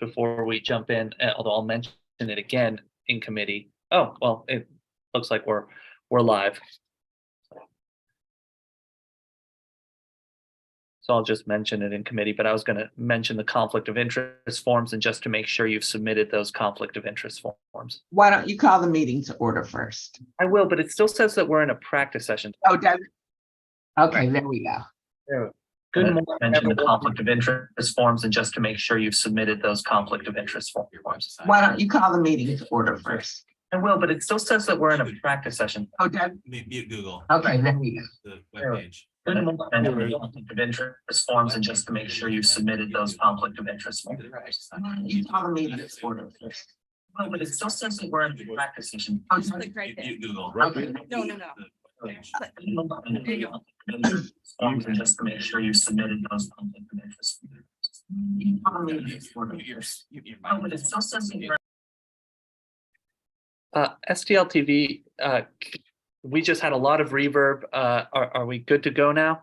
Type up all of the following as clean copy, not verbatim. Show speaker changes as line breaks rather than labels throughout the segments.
before we jump in, although I'll mention it again in committee. Oh, well, it looks like we're live. So I'll just mention it in committee, but I was going to mention the conflict of interest forms, and just to make sure you've submitted those conflict of interest forms.
Why don't you call the meeting to order first?
I will, but it still says that we're in a practice session.
Oh, does it? Okay, there we go.
Good morning. Mention the conflict of interest forms, and just to make sure you've submitted those conflict of interest forms.
Why don't you call the meeting to order first?
I will, but it still says that we're in a practice session.
Oh, does it?
Mute Google.
Okay, there we go.
The webpage.
Good morning. Mention the conflict of interest forms, and just to make sure you've submitted those conflict of interest forms.
Why don't you call the meeting to order first?
Well, but it still says that we're in a practice session.
Oh, does it?
Click right there.
Mute Google.
Okay.
No.
The webpage.
Forms, and just to make sure you submitted those conflict of interest.
Call the meeting to order first.
Oh, but it still says that you're. STL TV, we just had a lot of reverb. Are we good to go now?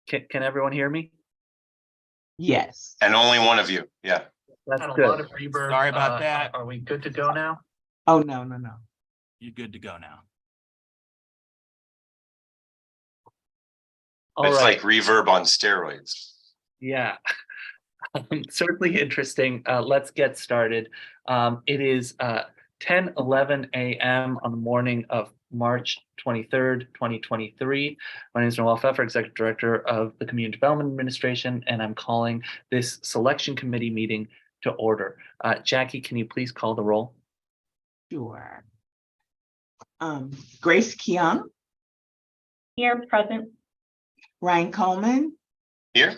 Can everyone hear me?
Yes.
And only one of you, yeah.
That's
Had a
good.
lot of reverb. Sorry about that.
Are we good to go now?
Oh, no.
You're good to go now.
All
It's
right.
like reverb on steroids.
Yeah. Certainly interesting. Let's get started. It is 10:11 a.m. on the morning of March 23rd, 2023. My name is Noel Pfeffer, Executive Director of the Community Development Administration, and I'm calling this selection committee meeting to order. Jackie, can you please call the roll?
Sure. Grace Keong,
Here, present.
Ryan Coleman,
Here?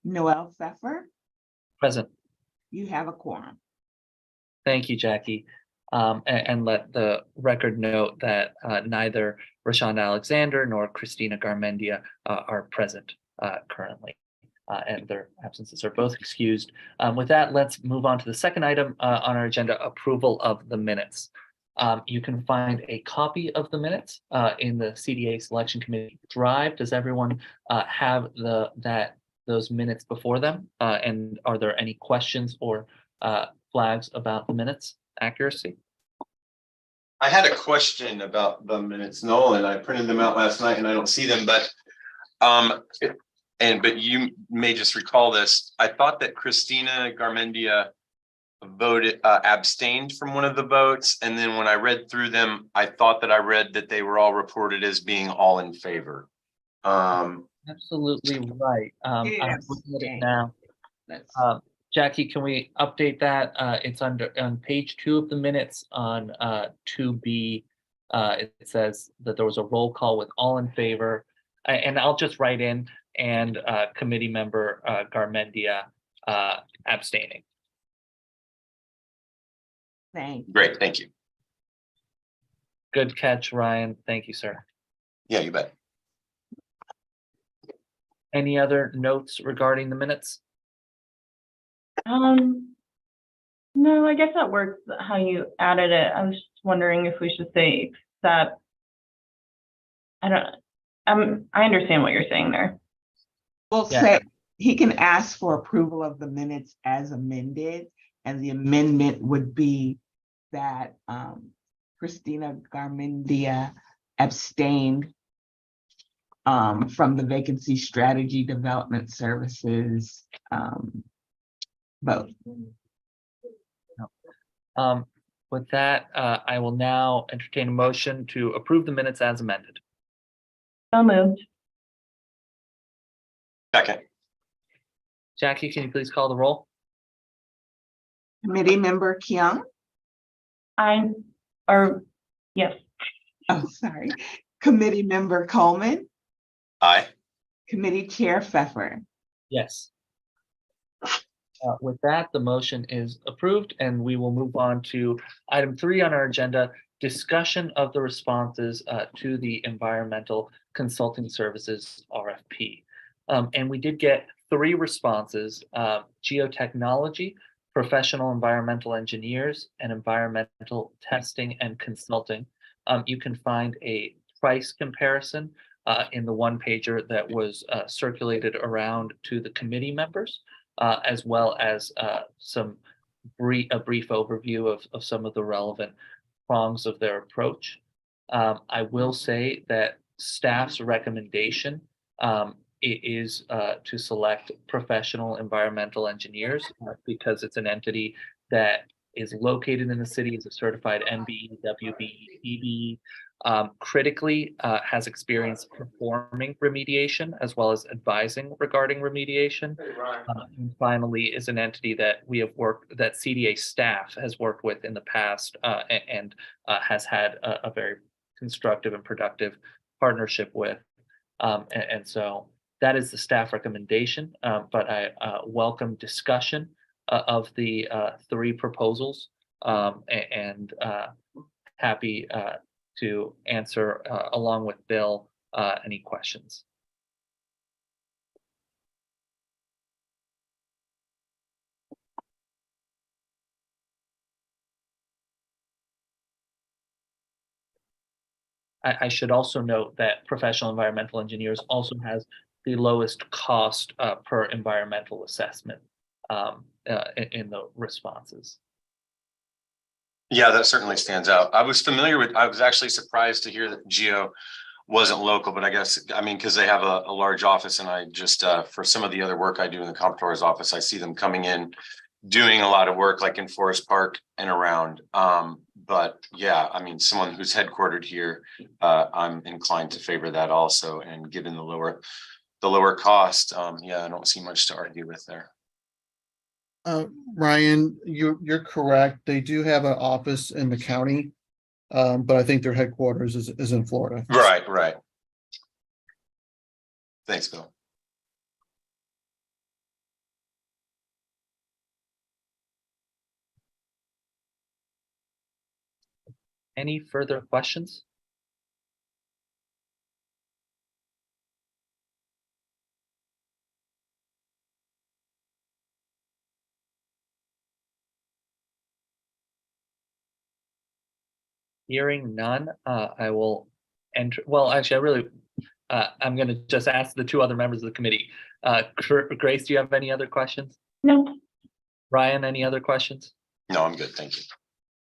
Noel Pfeffer,
Present.
you have a quorum.
Thank you, Jackie. And let the record note that neither Rashawn Alexander nor Christina Garmendia are present currently, and their absences are both excused. With that, let's move on to the second item on our agenda, approval of the minutes. You can find a copy of the minutes in the CDA Selection Committee Drive. Does everyone have those minutes before them? And are there any questions or flags about the minutes accuracy?
I had a question about the minutes, Nolan. I printed them out last night and I don't see them, but but you may just recall this. I thought that Christina Garmendia abstained from one of the votes, and then when I read through them, I thought that I read that they were all reported as being all in favor.
Absolutely right. I'm looking at it now. Jackie, can we update that? It's on page 2 of the minutes on 2B. It says that there was a roll call with all in favor, and I'll just write in and committee member Garmendia abstaining.
Great, thank you.
Good catch, Ryan. Thank you, sir.
Yeah, you bet.
Any other notes regarding the minutes?
No, I guess that works how you added it. I was just wondering if we should say that. I understand what you're saying there.
Well,
Yeah.
say he can ask for approval of the minutes as amended, and the amendment would be that Christina Garmendia abstained from the Vacancy Strategy Development Services vote.
With that, I will now entertain a motion to approve the minutes as amended.
So moved.
Second.
Jackie, can you please call the roll?
Committee member Keong,
Yes.
oh, sorry. Committee member Coleman,
Aye.
Committee Chair Pfeffer.
Yes. With that, the motion is approved, and we will move on to item 3 on our agenda, discussion of the responses to the Environmental Consulting Services RFP. And we did get 3 responses, geotechnology, professional environmental engineers, and environmental testing and consulting. You can find a price comparison in the one pager that was circulated around to the committee members, as well as a brief overview of some of the relevant prongs of their approach. I will say that staff's recommendation is to select professional environmental engineers because it's an entity that is located in the city, is a certified MBE, WBE, PBE, critically has experience performing remediation as well as advising regarding remediation. And finally, is an entity that that CDA staff has worked with in the past and has had a very constructive and productive partnership with. And so that is the staff recommendation, but I welcome discussion of the three proposals and happy to answer along with Bill any questions. I should also note that professional environmental engineers also has the lowest cost per environmental assessment in the responses.
Yeah, that certainly stands out. I was actually surprised to hear that Geo wasn't local, but I mean, because they have a large office, and I just, for some of the other work I do in the comptroller's office, I see them coming in, doing a lot of work like in Forest Park and around. But yeah, I mean, someone who's headquartered here, I'm inclined to favor that also. And given the lower cost, yeah, I don't see much to argue with there.
Ryan, you're correct. They do have an office in the county, but I think their headquarters is in Florida.
Right. Thanks, Bill.
Any further questions? Hearing none, I will enter. Well, actually, I'm going to just ask the two other members of the committee. Grace, do you have any other questions?
No.
Ryan, any other questions?
No, I'm good. Thank you.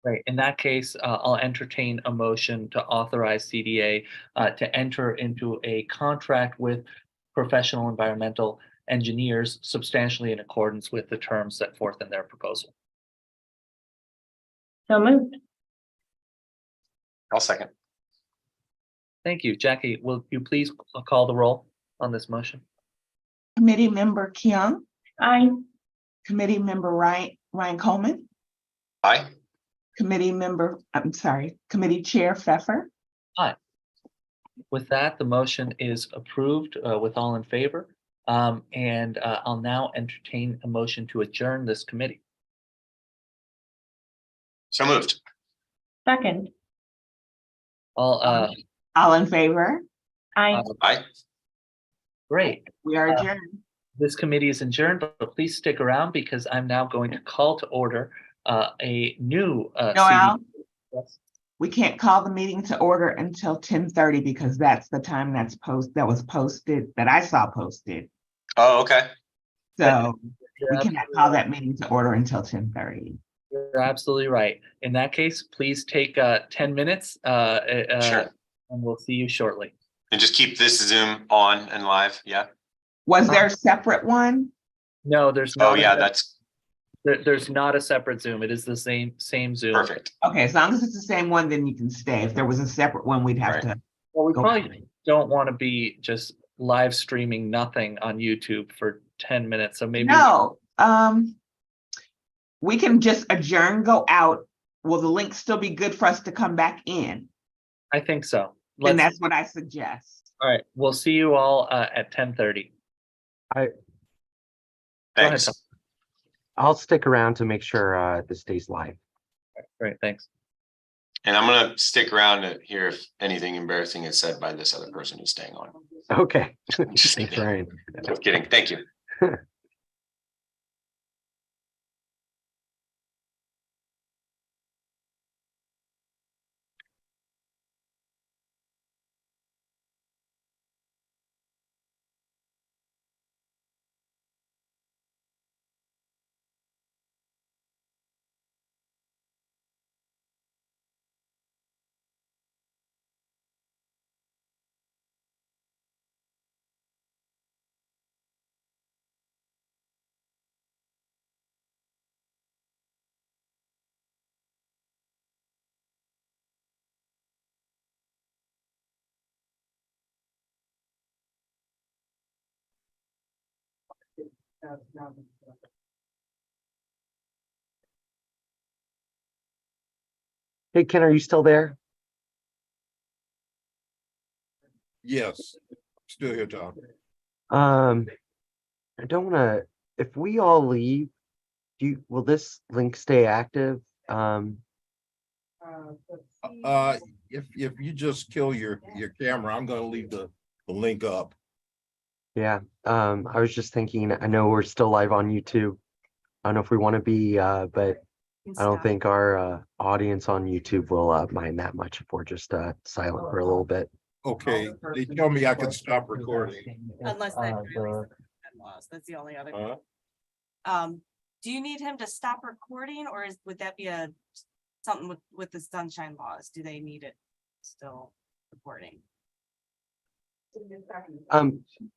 Great. In that case, I'll entertain a motion to authorize CDA to enter into a contract with professional environmental engineers substantially in accordance with the terms set forth in their proposal.
So moved.
I'll second.
Thank you. Jackie, will you please call the roll on this motion?
Committee member Keung,
Aye.
committee member Ryan Coleman,
Aye.
committee chair Pfeffer.
With that, the motion is approved with all in favor. And I'll now entertain a motion to adjourn this committee.
So moved.
Second.
All in favor?
Aye.
Aye.
Great.
We are adjourned.
This committee is adjourned, but please stick around because I'm now going to call to order a new
Noel?
Yes.
We can't call the meeting to order until 10:30 because that's the time that was posted, that I saw posted.
Oh, okay.
So
You're
we cannot call that meeting to order until 10:30.
You're absolutely right. In that case, please take 10 minutes
Sure.
and we'll see you shortly.
And just keep this Zoom on and live. Yeah.
Was there a separate one?
No, there's not.
Oh, yeah, that's
There's not a separate Zoom. It is the same Zoom.
perfect.
Okay, as long as it's the same one, then you can stay. If there was a separate one, we'd have
Right.
to.
Well, we
go
probably
back.
don't want to be just live streaming nothing on YouTube for 10 minutes. So maybe
No, we can just adjourn, go out. Will the link still be good for us to come back in?
I think so.
And that's what I suggest.
All right. We'll see you all at 10:30. Go ahead,
Thanks.
Tom.
I'll stick around to make sure this stays live.
Great. Thanks.
And I'm going to stick around to hear if anything embarrassing is said by this other person who's staying on.
Okay.
Just
Thanks,
kidding.
Ryan.
Just kidding. Thank you.
Hey, Ken, are you still there?
Yes, still here, Tom.
I don't wanna, if we all leave, will this link stay active?
If you just kill your camera, I'm gonna leave the link up.
Yeah, I was just thinking, I know we're still live on YouTube. I don't know if we want to be, but I don't think our audience on YouTube will mind that much if we're just silent for a little bit.
Okay, they tell me I can stop recording.
Unless that violates the laws, that's the only other. Do you need him to stop recording, or would that be something with the sunshine laws? Do they need it still recording?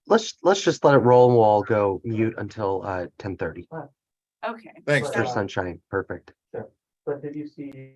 Let's just let it roll and we'll all go mute until 10:30
Okay.
Thanks,
for
Tom.
sunshine. Perfect.
But did you see?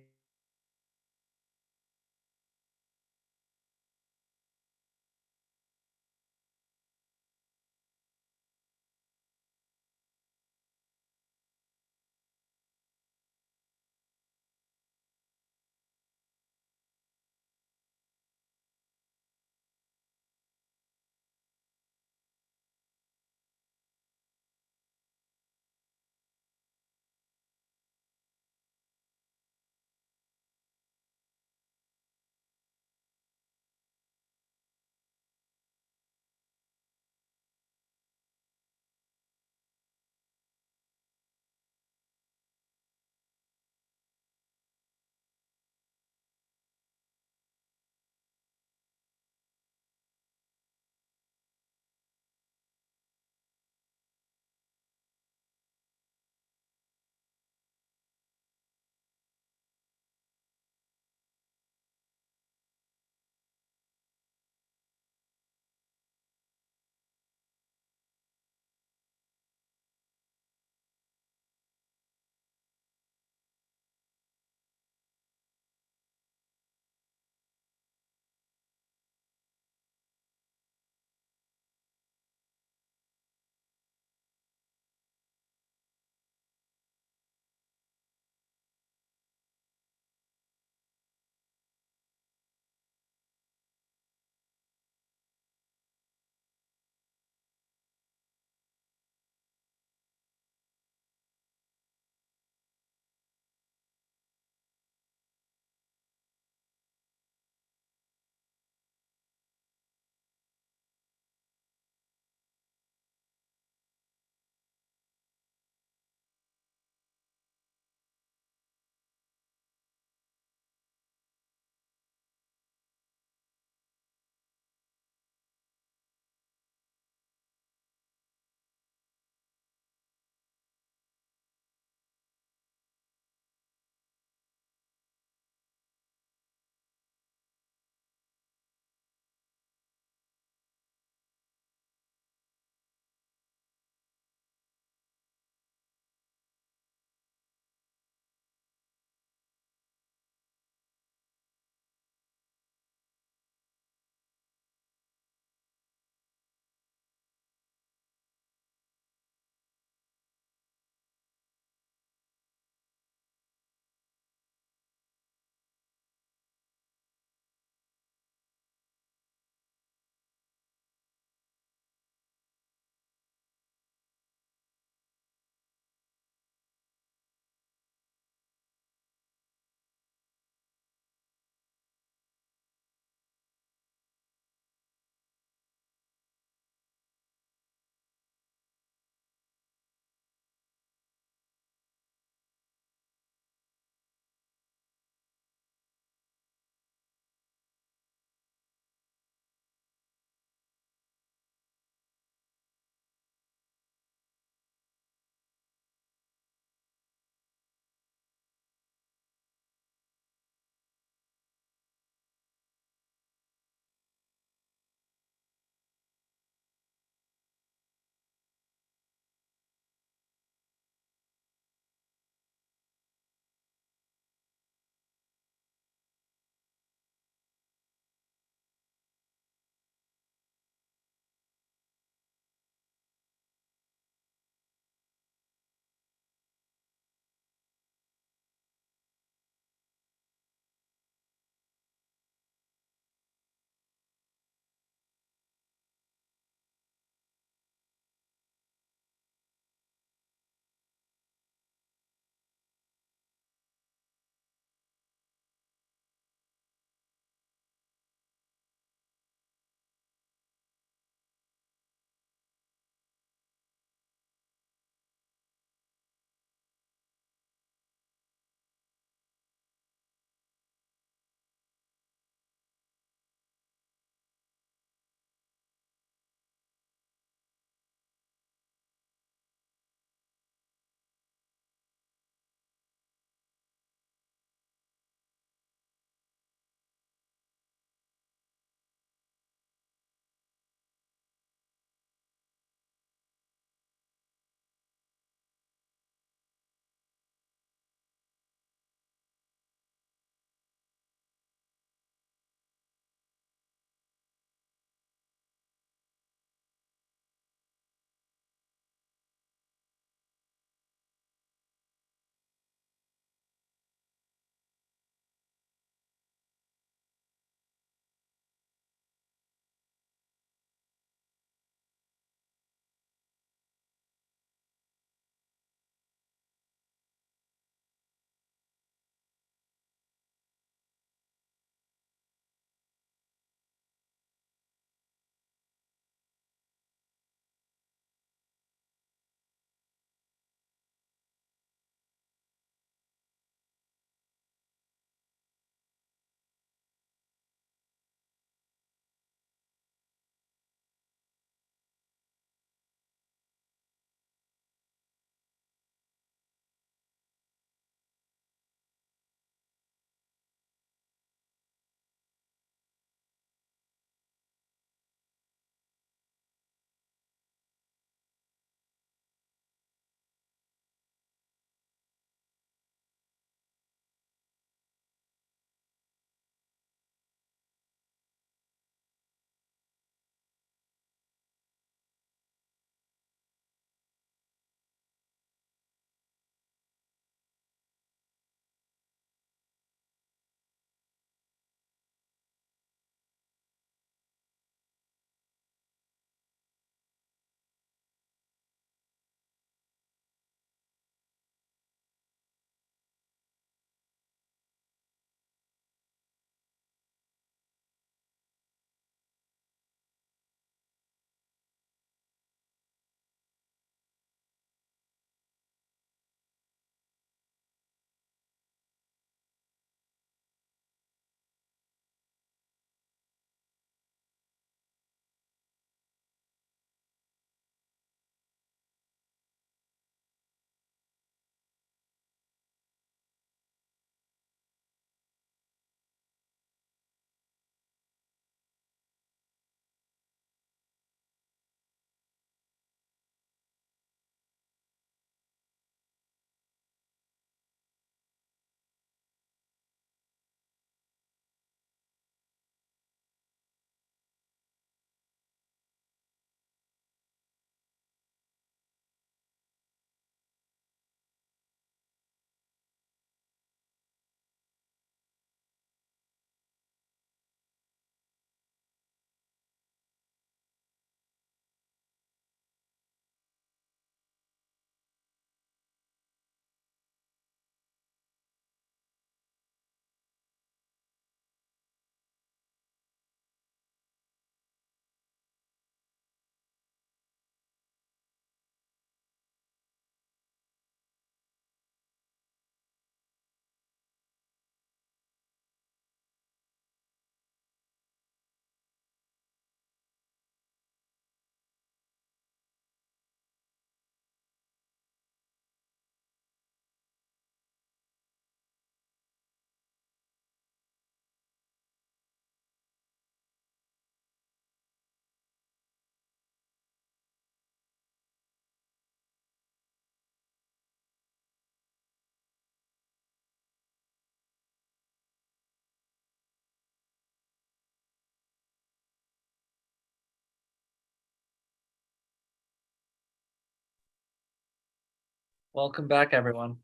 Welcome back, everyone.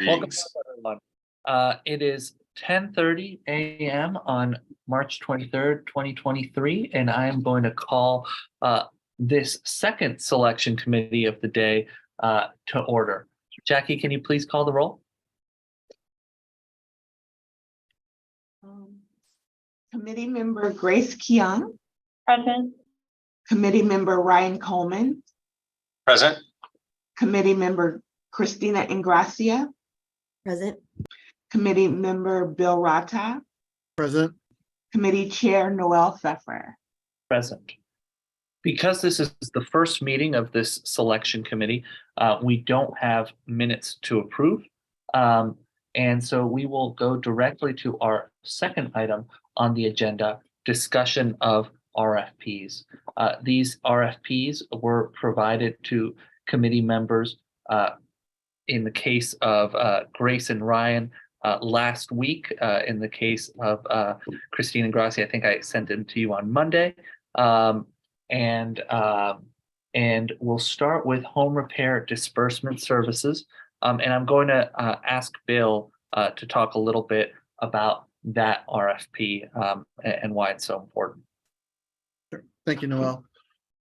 Welcome
Greetings.
back, everyone. It is 10:30 a.m. on March 23rd, 2023, and I am going to call this second selection committee of the day to order. Jackie, can you please call the roll?
Committee member Grace Keong,
Present.
committee member Ryan Coleman,
Present.
committee member Christina Ingracia,
Present.
committee member Bill Rata,
Present.
committee chair Noel Pfeffer.
Present. Because this is the first meeting of this selection committee, we don't have minutes to approve. And so we will go directly to our second item on the agenda, discussion of RFPs. These RFPs were provided to committee members in the case of Grace and Ryan last week. In the case of Christine and Grassi, I think I sent them to you on Monday. And we'll start with home repair disbursement services. And I'm going to ask Bill to talk a little bit about that RFP and why it's so important.
Sure. Thank you, Noel.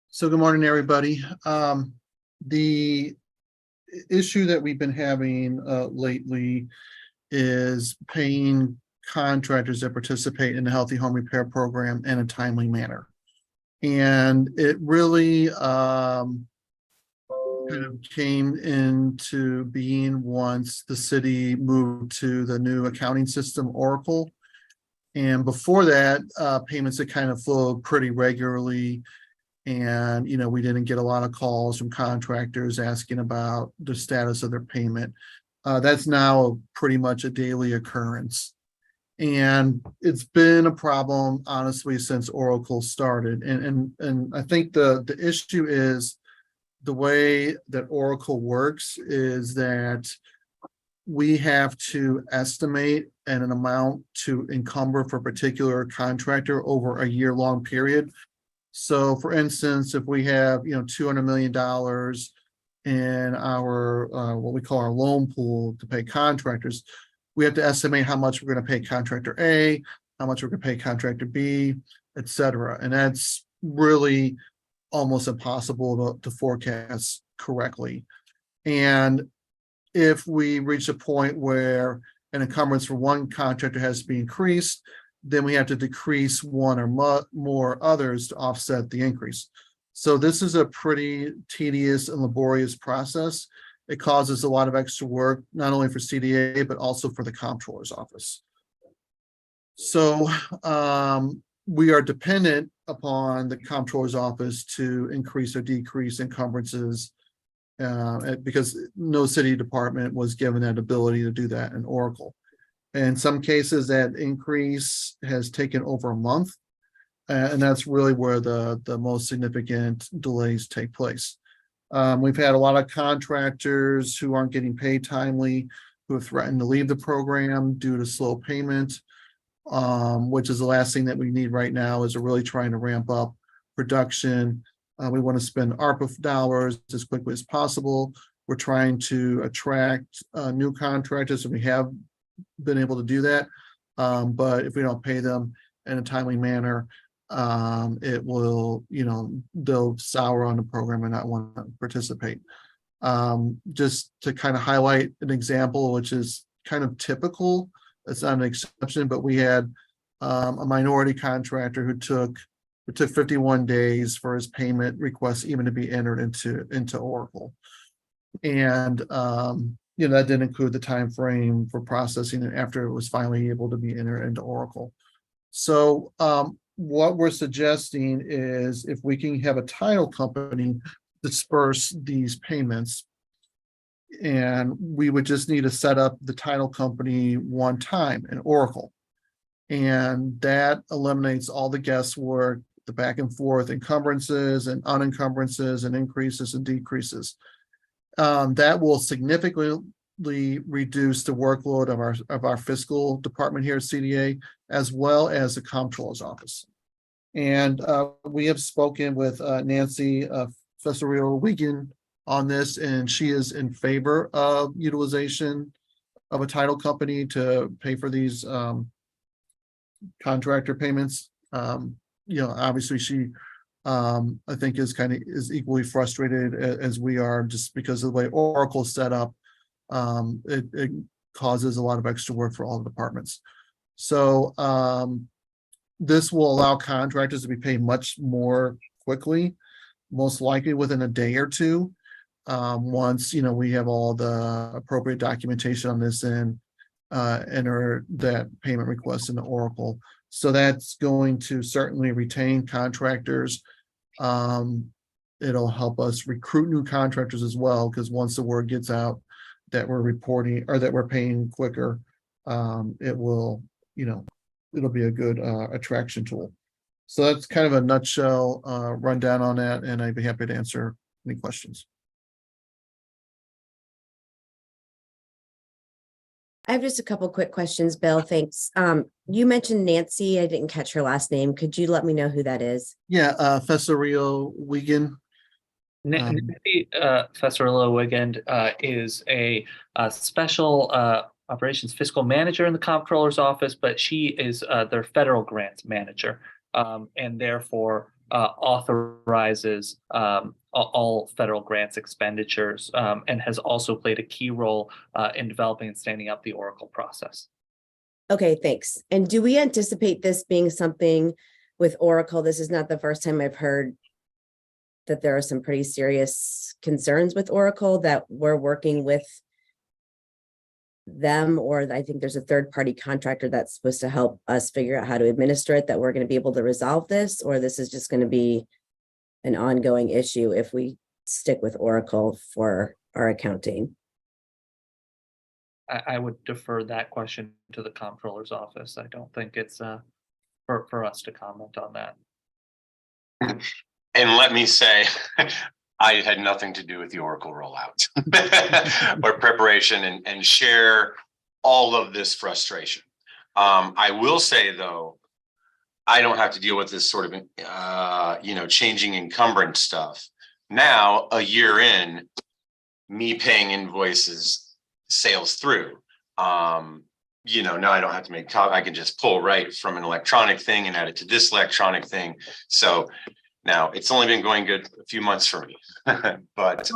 So good morning, everybody. The issue that we've been having lately is paying contractors that participate in the Healthy Home Repair Program in a timely manner. And it really kind of came into being once the city moved to the new accounting system, Oracle. And before that, payments had kind of flowed pretty regularly. And, we didn't get a lot of calls from contractors asking about the status of their payment. That's now pretty much a daily occurrence. And it's been a problem, honestly, since Oracle started. And I think the issue is the way that Oracle works is that we have to estimate an amount to encumber for a particular contractor over a year-long period. So for instance, if we have, $200 million in our, what we call our loan pool to pay contractors, we have to estimate how much we're going to pay contractor A, how much we're going to pay contractor B, et cetera. And that's really almost impossible to forecast correctly. And if we reach a point where an encumbrance for one contractor has to be increased, then we have to decrease one or more others to offset the increase. So this is a pretty tedious and laborious process. It causes a lot of extra work, not only for CDA, but also for the comptroller's office. So we are dependent upon the comptroller's office to increase or decrease encumbrances because no city department was given that ability to do that in Oracle. In some cases, that increase has taken over a month, and that's really where the most significant delays take place. We've had a lot of contractors who aren't getting paid timely, who have threatened to leave the program due to slow payment, which is the last thing that we need right now is we're really trying to ramp up production. We want to spend ARPA dollars as quickly as possible. We're trying to attract new contractors, and we have been able to do that. But if we don't pay them in a timely manner, it will, they'll sour on the program and not want to participate. Just to kind of highlight an example, which is kind of typical, it's not an exception, but we had a minority contractor who took 51 days for his payment request even to be entered into Oracle. And that didn't include the time frame for processing it after it was finally able to be entered into Oracle. So what we're suggesting is if we can have a title company disperse these payments, and we would just need to set up the title company one time in Oracle. And that eliminates all the guesswork, the back and forth encumbrances and unencumbrances and increases and decreases. That will significantly greatly reduce the workload of our fiscal department here at CDA, as well as the comptroller's office. And we have spoken with Nancy Fesario-Wiegand on this, and she is in favor of utilization of a title company to pay for these contractor payments. Obviously she I think is equally frustrated as we are, just because of the way Oracle's set up. It causes a lot of extra work for all the departments. So this will allow contractors to be paid much more quickly, most likely within a day or two. Once, we have all the appropriate documentation on this and enter that payment request into Oracle. So that's going to certainly retain contractors. It'll help us recruit new contractors as well, because once the word gets out that we're reporting or that we're paying quicker, it will, it'll be a good attraction tool. So that's kind of a nutshell rundown on that, and I'd be happy to answer any questions.
I have just a couple quick questions, Bill. Thanks. You mentioned Nancy. I didn't catch her last name. Could you let me know who that is?
Yeah, Fesario-Wiegand.
Nancy Fesario-Wiegand is a special operations fiscal manager in the comptroller's office, but she is their federal grants manager, and therefore authorizes all federal grants expenditures, and has also played a key role in developing and standing up the Oracle process.
Okay, thanks. And do we anticipate this being something with Oracle? This is not the first time I've heard that there are some pretty serious concerns with Oracle, that we're working with them, or I think there's a third-party contractor that's supposed to help us figure out how to administer it, that we're going to be able to resolve this, or this is just going to be an ongoing issue if we stick with Oracle for our accounting?
I would defer that question to the comptroller's office. I don't think it's for us to comment on that.
And let me say, I had nothing to do with the Oracle rollout or preparation and share all of this frustration. I will say, though, I don't have to deal with this sort of, changing encumbrance stuff. Now, a year in, me paying invoices sails through. Now I don't have to make I can just pull right from an electronic thing and add it to this electronic thing. So now it's only been going good a few months for me, but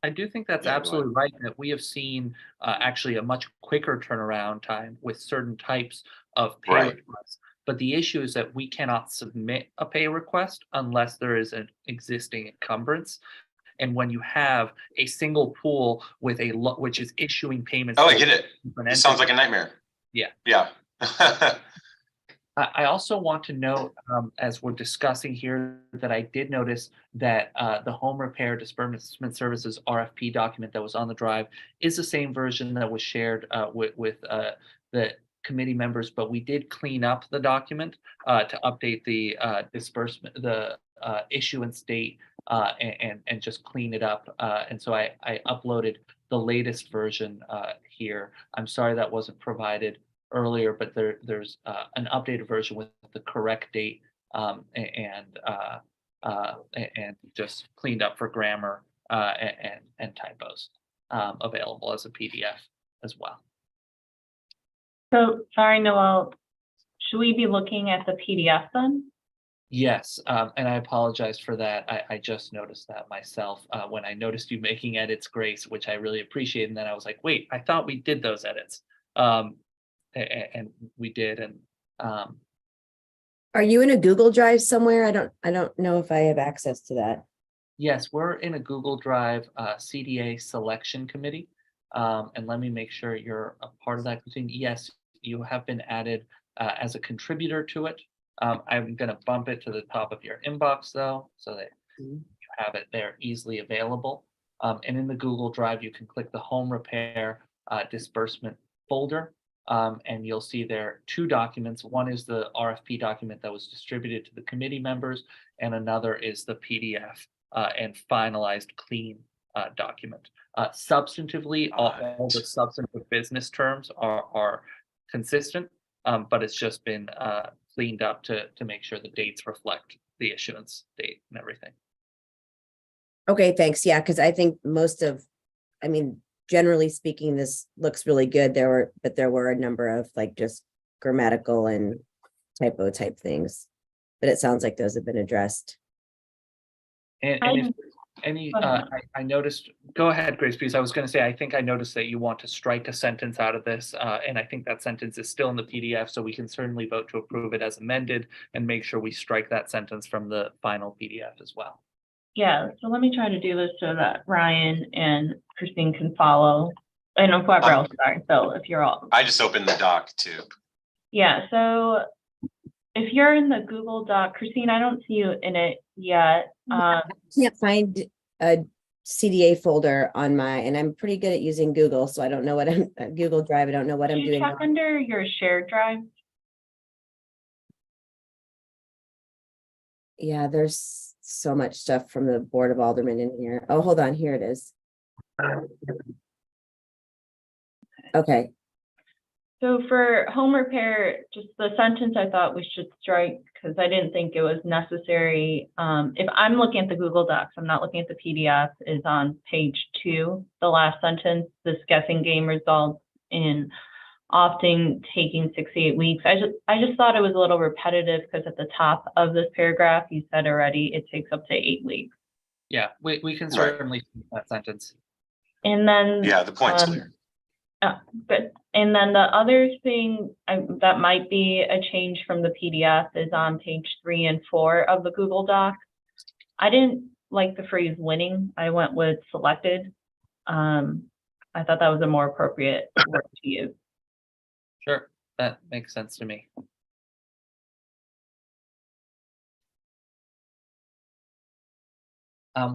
I do think that's absolutely right, that we have seen actually a much quicker turnaround time with certain types of pay requests. But the issue is that we cannot submit a pay request unless there is an existing encumbrance. And when you have a single pool with which is issuing payments.
Oh, I get it. It sounds like a nightmare.
Yeah.
Yeah.
I also want to note, as we're discussing here, that I did notice that the home repair disbursement services RFP document that was on the drive is the same version that was shared with the committee members, but we did clean up the document to update the disbursement, the issuance date, and just clean it up. And so I uploaded the latest version here. I'm sorry that wasn't provided earlier, but there's an updated version with the correct date and just cleaned up for grammar and typos, available as a PDF as well.
So, sorry, Noel, should we be looking at the PDF then?
Yes, and I apologize for that. I just noticed that myself when I noticed you making edits, Grace, which I really appreciate. And then I was like, wait, I thought we did those edits. And we did. And
are you in a Google Drive somewhere? I don't know if I have access to that.
Yes, we're in a Google Drive CDA selection committee. And let me make sure you're a part of that. Yes, you have been added as a contributor to it. I'm going to bump it to the top of your inbox, though, so that you have it there easily available. And in the Google Drive, you can click the home repair disbursement folder, and you'll see there two documents. One is the RFP document that was distributed to the committee members, and another is the PDF and finalized clean document. Substantively, all the substantive business terms are consistent, but it's just been cleaned up to make sure the dates reflect the issuance date and everything.
Okay, thanks. Yeah, because I think I mean, generally speaking, this looks really good. There were a number of like just grammatical and typo type things. But it sounds like those have been addressed.
And if any,
Go ahead.
I noticed, go ahead, Grace, please. I was going to say, I think I noticed that you want to strike a sentence out of this, and I think that sentence is still in the PDF, so we can certainly vote to approve it as amended and make sure we strike that sentence from the final PDF as well.
Yeah, so let me try to do this so that Ryan and Christine can follow. And whoever else, sorry. So if you're all,
I just opened the doc too.
yeah, so if you're in the Google Doc, Christine, I don't see you in it yet.
Can't find a CDA folder on and I'm pretty good at using Google, so I don't know what Google Drive. I don't know what I'm
Can you
doing.
check under your shared drive?
Yeah, there's so much stuff from the Board of Aldermen in here. Oh, hold on, here it is. Okay,
So for home repair, just the sentence I thought we should strike because I didn't think it was necessary. If I'm looking at the Google Docs, I'm not looking at the PDF, is on page 2, the last sentence, this guessing game results in often taking 6 to 8 weeks. I just thought it was a little repetitive because at the top of this paragraph, you said already it takes up to 8 weeks.
Yeah, we can
Right.
certainly keep that sentence.
And then
Yeah, the point's clear.
good. And then the other thing that might be a change from the PDF is on page 3 and 4 of the Google Doc. I didn't like the phrase winning. I went with selected. I thought that was a more appropriate word to use.
Sure, that makes sense to me.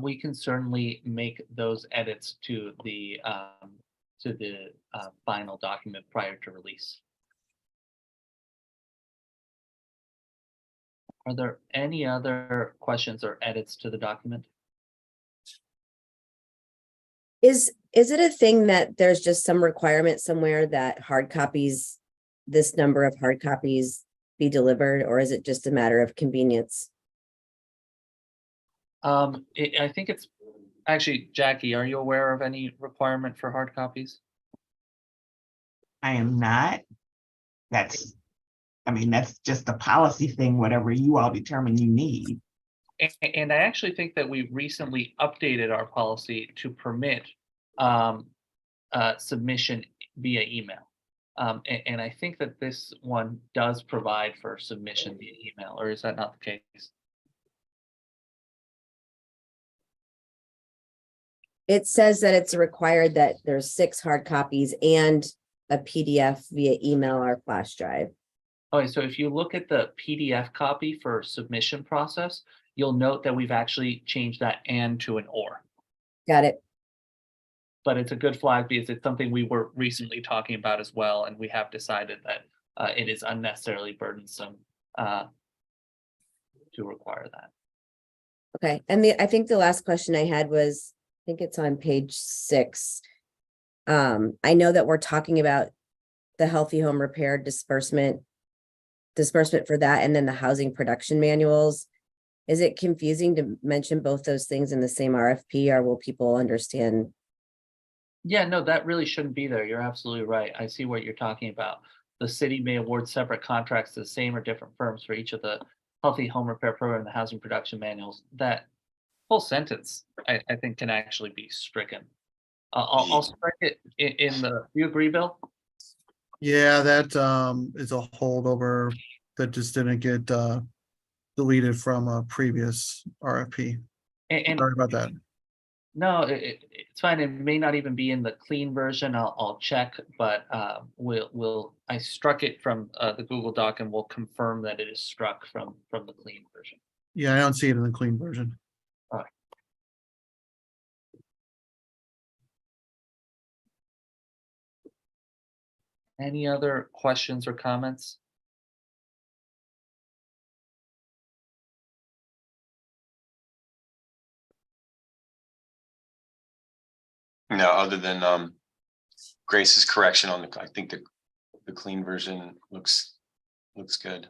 We can certainly make those edits to the final document prior to release. Are there any other questions or edits to the document?
is it a thing that there's just some requirement somewhere that this number of hard copies be delivered, or is it just a matter of convenience?
I think it's actually, Jackie, are you aware of any requirement for hard copies?
I am not. That's just a policy thing, whatever you all determine you need.
And I actually think that we recently updated our policy to permit submission via email. And I think that this one does provide for submission via email, or is that not the case?
It says that it's required that there's 6 hard copies and a PDF via email or flash drive.
Okay, so if you look at the PDF copy for submission process, you'll note that we've actually changed that "and" to an "or."
Got it.
But it's a good flag because it's something we were recently talking about as well, and we have decided that it is unnecessarily burdensome to require that.
Okay, and I think the last question I had was, I think it's on page 6. I know that we're talking about the healthy home repair disbursement for that, and then the housing production manuals. Is it confusing to mention both those things in the same RFP, or will people understand?
Yeah, no, that really shouldn't be there. You're absolutely right. I see what you're talking about. The city may award separate contracts to the same or different firms for each of the healthy home repair program and the housing production manuals. That whole sentence, I think, can actually be stricken. I'll strike it in the, do you agree, Bill?
Yeah, that is a holdover that just didn't get deleted from a previous RFP.
And
Sorry about that.
no, it's fine. It may not even be in the clean version. I'll check, but I struck it from the Google Doc, and we'll confirm that it is struck from the clean version.
Yeah, I don't see it in the clean version.
All right. Any other questions or comments?
No, other than Grace's correction on I think the clean version looks good.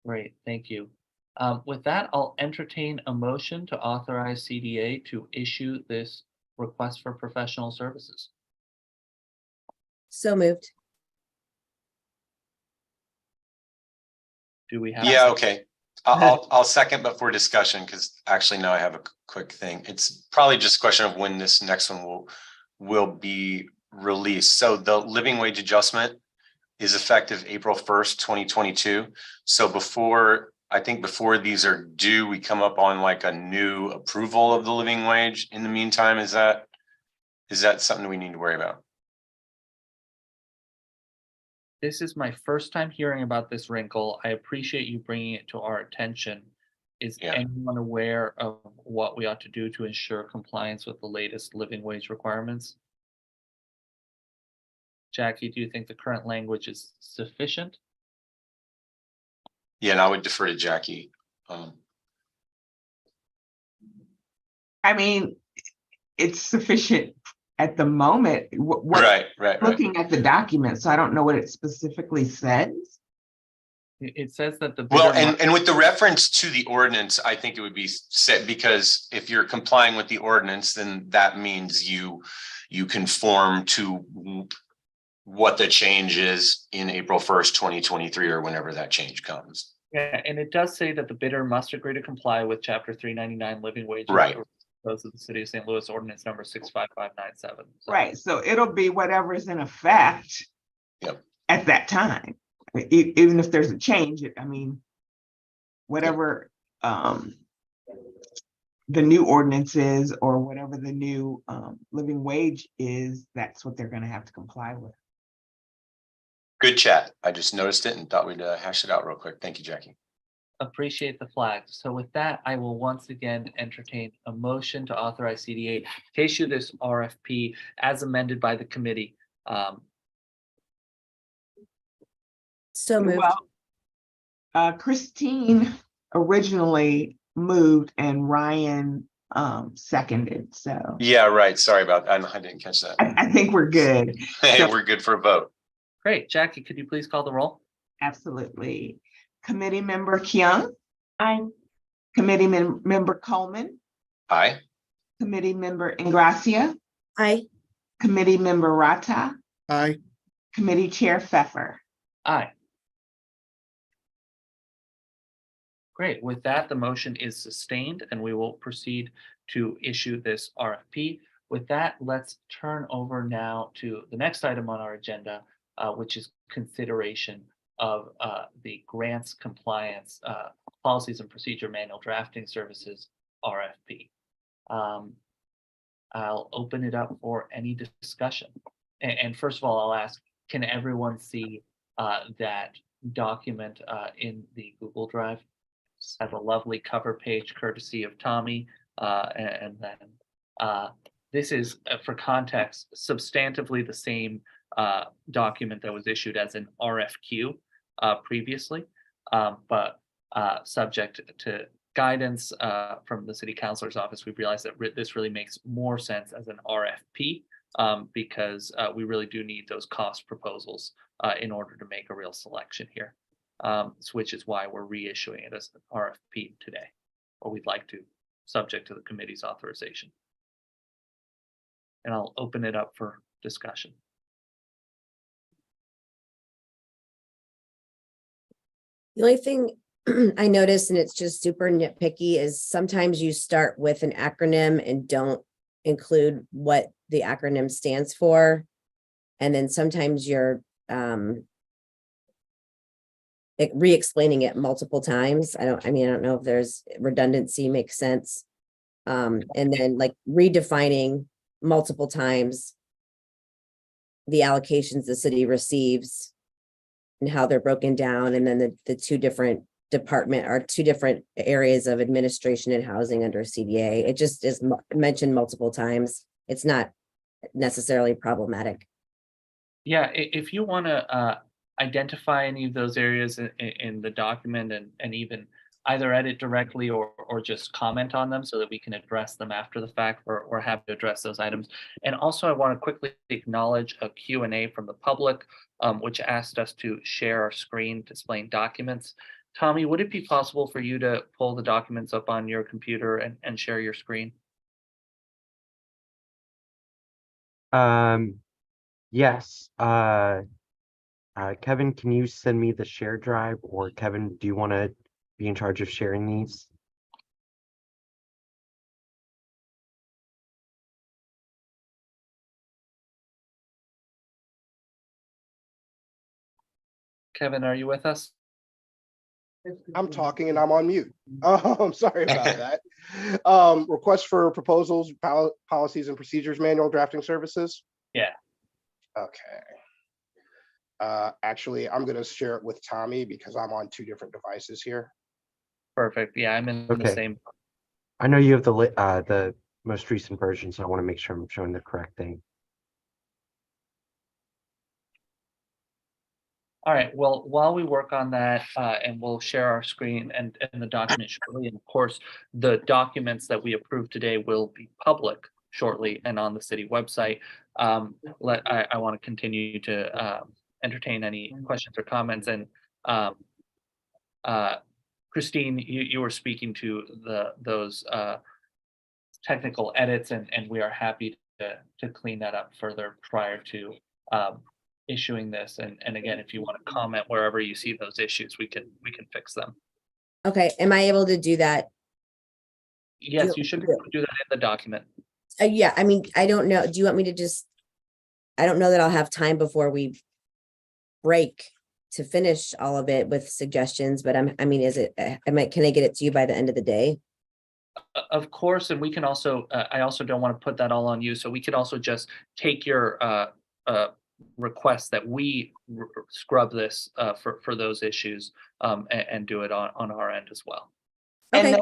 Great, thank you. With that, I'll entertain a motion to authorize CDA to issue this request for professional services.
So moved.
Do we have?
Yeah, okay. I'll second, but for discussion, because actually now I have a quick thing. It's probably just a question of when this next one will be released. So the living wage adjustment is effective April 1st, 2022. So I think before these are due, we come up on like a new approval of the living wage. In the meantime, is that something we need to worry about?
This is my first time hearing about this wrinkle. I appreciate you bringing it to our attention. Is anyone aware of what we ought to do to ensure compliance with the latest living wage requirements? Jackie, do you think the current language is sufficient?
Yeah, and I would defer to Jackie.
I mean, it's sufficient at the moment.
Right.
Looking at the document, so I don't know what it specifically says.
It says that the
Well,
bidder
and with the reference to the ordinance, I think it would be set, because if you're complying with the ordinance, then that means you conform to what the change is in April 1st, 2023, or whenever that change comes.
Yeah, and it does say that the bidder must agree to comply with Chapter 399 living wages.
Right.
Those of the City of St. Louis Ordinance number 65597. So,
Right, so it'll be whatever's in effect.
Yep.
At that time, even if there's a change, I mean, whatever the new ordinance is, or whatever the new living wage is, that's what they're gonna have to comply with.
Good chat. I just noticed it and thought we'd hash it out real quick. Thank you, Jackie.
appreciate the flag. So with that, I will once again entertain a motion to authorize CDA to issue this RFP as amended by the committee.
So moved.
Well, Christine originally moved and Ryan seconded, so
Yeah, right. Sorry about that. I didn't catch that.
I think we're good.
Hey,
So-
we're good for a vote.
Great. Jackie, could you please call the roll?
Absolutely. Committee member Kyung,
Aye.
committee member Coleman,
Aye.
committee member Ingracia,
Aye.
committee member Rata,
Aye.
committee chair Pfeffer.
Aye. Great. With that, the motion is sustained and we will proceed to issue this RFP. With that, let's turn over now to the next item on our agenda, which is consideration of the grants compliance policies and procedure manual drafting services RFP. I'll open it up for any discussion. And first of all, I'll ask, can everyone see that document in the Google Drive? Have a lovely cover page courtesy of Tommy. And then this is, for context, substantively the same document that was issued as an RFQ previously, but subject to guidance from the city councilor's office, we've realized that this really makes more sense as an RFP because we really do need those cost proposals in order to make a real selection here. Which is why we're reissuing it as an RFP today, or we'd like to, subject to the committee's authorization. And I'll open it up for discussion.
The only thing I noticed, and it's just super nitpicky, is sometimes you start with an acronym and don't include what the acronym stands for. And then sometimes you're re-explaining it multiple times. I don't know if there's redundancy makes sense. And then like redefining multiple times the allocations the city receives and how they're broken down, and then the two different two different areas of administration and housing under CDA. It just is mentioned multiple times. It's not necessarily problematic.
Yeah, if you want to identify any of those areas in the document and even either edit directly or just comment on them so that we can address them after the fact. We're happy to address those items. And also, I want to quickly acknowledge a Q&A from the public, which asked us to share our screen displaying documents. Tommy, would it be possible for you to pull the documents up on your computer and share your screen?
Yes, Kevin, can you send me the share drive, or Kevin, do you want to be in charge of sharing these?
Kevin, are you with us?
I'm talking and I'm on mute. Sorry about that. Request for proposals, policies and procedures manual drafting services.
Yeah.
Okay. Actually, I'm gonna share it with Tommy because I'm on 2 different devices here.
Perfect. Yeah, I'm in the
Okay.
same.
I know you have the most recent version, so I want to make sure I'm showing the correct thing.
All right, well, while we work on that, and we'll share our screen and the document shortly, and of course, the documents that we approve today will be public shortly and on the city website. I want to continue to entertain any questions or comments. And Christine, you were speaking to those technical edits, and we are happy to clean that up further prior to issuing this. And again, if you want to comment wherever you see those issues, we can fix them.
Okay, am I able to do that?
Yes, you should be able to do that in the document.
Yeah, I mean, I don't know. Do you want me to just, I don't know that I'll have time before we break to finish all of it with suggestions, but I mean, is it, can I get it to you by the end of the day?
Of course, and we can also, I also don't want to put that all on you, so we could also just take your request that we scrub this for those issues, and do it on our end as well.
And
Okay.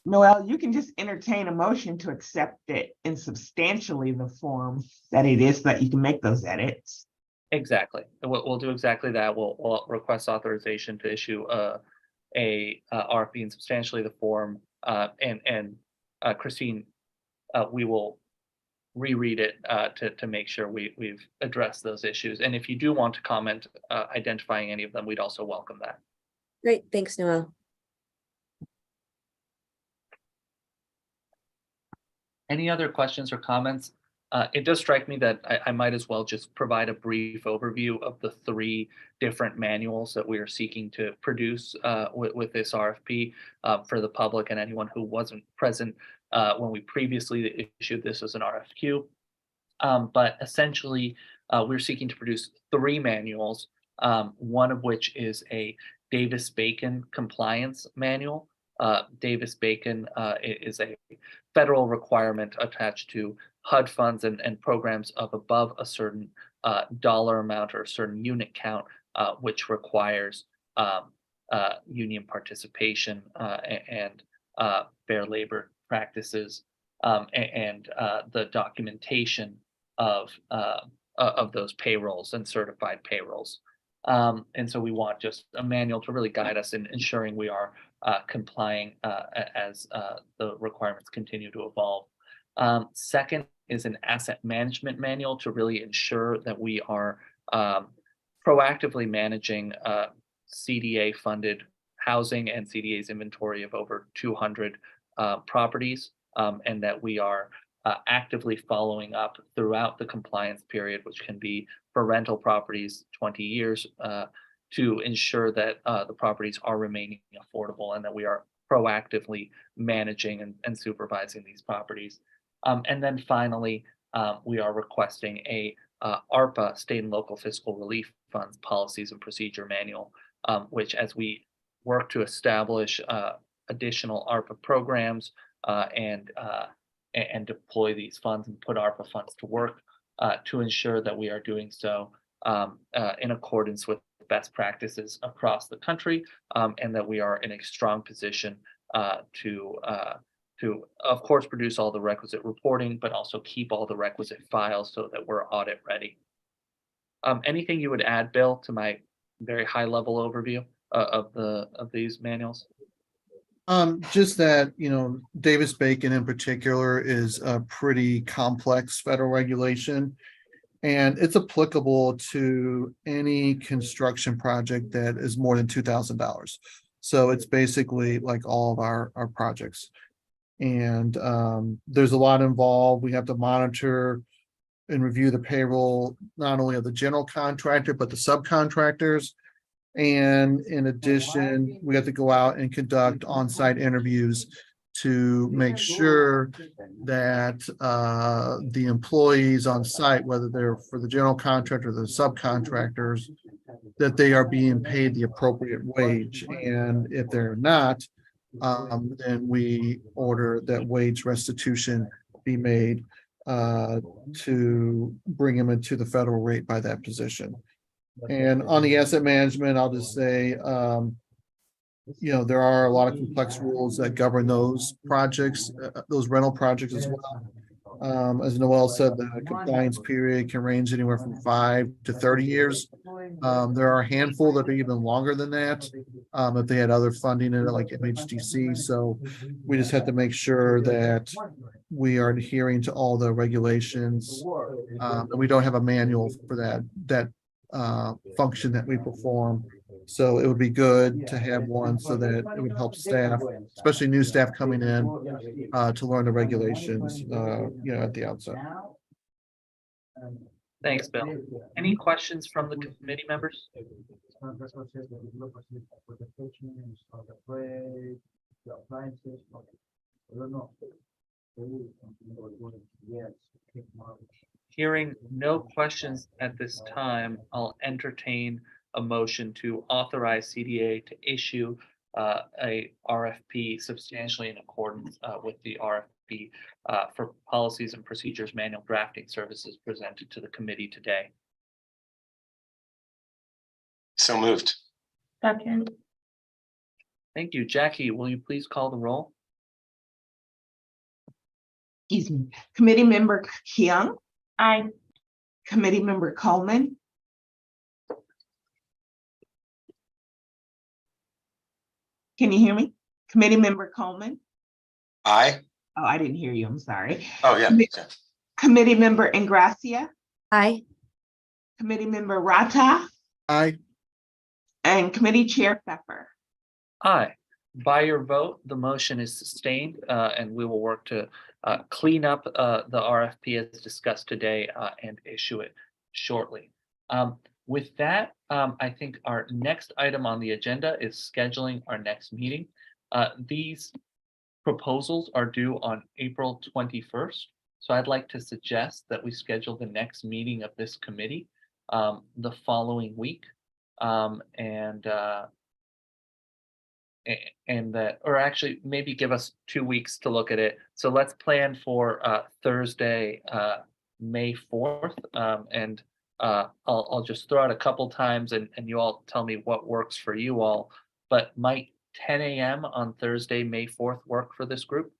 Noel, you can just entertain a motion to accept it in substantially the form that it is, so that you can make those edits.
Exactly. We'll do exactly that. We'll request authorization to issue a RFP in substantially the form, and Christine, we will reread it to make sure we've addressed those issues. And if you do want to comment, identifying any of them, we'd also welcome that.
Great, thanks, Noel.
Any other questions or comments? It does strike me that I might as well just provide a brief overview of the 3 different manuals that we are seeking to produce with this RFP for the public and anyone who wasn't present when we previously issued this as an RFQ. But essentially, we're seeking to produce 3 manuals, one of which is a Davis-Bacon compliance manual. Davis-Bacon is a federal requirement attached to HUD funds and programs of above a certain dollar amount or a certain unit count, which requires union participation and fair labor practices, and the documentation of those payrolls and certified payrolls. And so we want just a manual to really guide us in ensuring we are complying as the requirements continue to evolve. Second is an asset management manual to really ensure that we are proactively managing CDA funded housing and CDA's inventory of over 200 properties, and that we are actively following up throughout the compliance period, which can be for rental properties 20 years, to ensure that the properties are remaining affordable and that we are proactively managing and supervising these properties. And then finally, we are requesting a ARPA, State and Local Fiscal Relief Funds Policies and Procedure Manual, which, as we work to establish additional ARPA programs and deploy these funds and put ARPA funds to work, to ensure that we are doing so in accordance with best practices across the country, and that we are in a strong position to, of course, produce all the requisite reporting, but also keep all the requisite files so that we're audit ready. Anything you would add, Bill, to my very high level overview of these manuals?
Just that, Davis-Bacon in particular is a pretty complex federal regulation. And it's applicable to any construction project that is more than $2,000. So it's basically like all of our projects. And there's a lot involved. We have to monitor and review the payroll, not only of the general contractor, but the subcontractors. And in addition, we have to go out and conduct on-site interviews to make sure that the employees on site, whether they're for the general contractor or the subcontractors, that they are being paid the appropriate wage. And if they're not, then we order that wage restitution be made to bring them into the federal rate by that position. And on the asset management, I'll just say, there are a lot of complex rules that govern those projects, those rental projects as well. As Noel said, the compliance period can range anywhere from 5 to 30 years. There are a handful that are even longer than that, if they had other funding in it, like MHDC. So we just have to make sure that we are adhering to all the regulations. And we don't have a manual for that function that we perform. So it would be good to have one so that it would help staff, especially new staff coming in, to learn the regulations, at the outset.
Thanks, Bill. Any questions from the committee members? Hearing no questions at this time, I'll entertain a motion to authorize CDA to issue a RFP substantially in accordance with the RFP for policies and procedures manual drafting services presented to the committee today.
So moved.
Second.
Thank you. Jackie, will you please call the roll?
Excuse me. Committee Member Keung,
Aye.
Committee Member Coleman, can you hear me? Committee Member Coleman?
Aye.
Oh, I didn't hear you. I'm sorry.
Oh, yeah. Okay.
Committee Member Ingracia,
Aye.
Committee Member Rata,
Aye.
and Committee Chair Pfeffer.
Aye. By your vote, the motion is sustained, and we will work to clean up the RFP as discussed today and issue it shortly. With that, I think our next item on the agenda is scheduling our next meeting. These proposals are due on April 21st. So I'd like to suggest that we schedule the next meeting of this committee the following week. Or actually maybe give us 2 weeks to look at it. So let's plan for Thursday, May 4th. I'll just throw out a couple times and you all tell me what works for you all. But might 10 a.m. on Thursday, May 4th work for this group?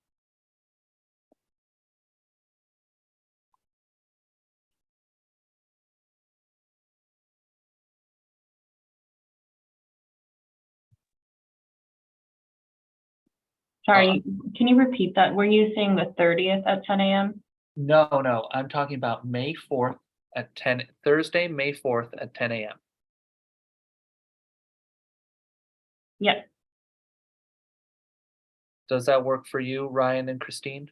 Sorry, can you repeat that? Were you saying the 30th at 10 a.m.?
No, I'm talking about May 4th at 10, Thursday, May 4th at 10 a.m.
Yes.
Does that work for you, Ryan and Christine?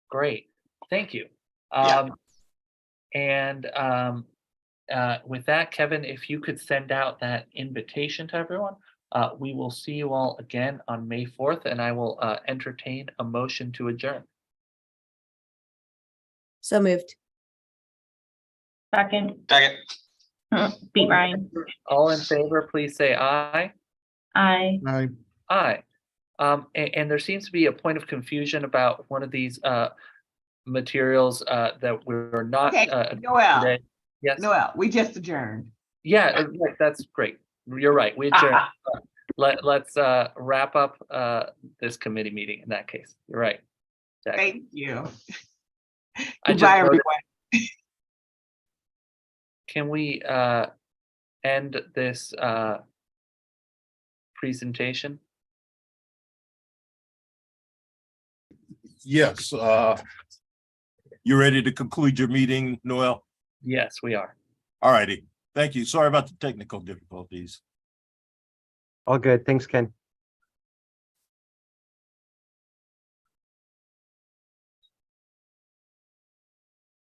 Great, thank you.
Yeah.
With that, Kevin, if you could send out that invitation to everyone, we will see you all again on May 4th, and I will entertain a motion to adjourn.
So moved.
Second.
Second.
Beat Ryan.
All in favor, please say aye.
Aye.
Aye.
Aye. And there seems to be a point of confusion about one of these materials that we're not
Okay, Noel.
today. Yes.
Noel, we just adjourned.
Yeah, right, that's great. You're right. We adjourned. Let's wrap up this committee meeting in that case. You're right. Jackie.
Thank you.
I just
Goodbye,
noted-
everyone.
Can we end this presentation.
Yes, you ready to conclude your meeting, Noel?
Yes, we are.
All righty. Thank you. Sorry about the technical difficulties.
All good. Thanks, Ken.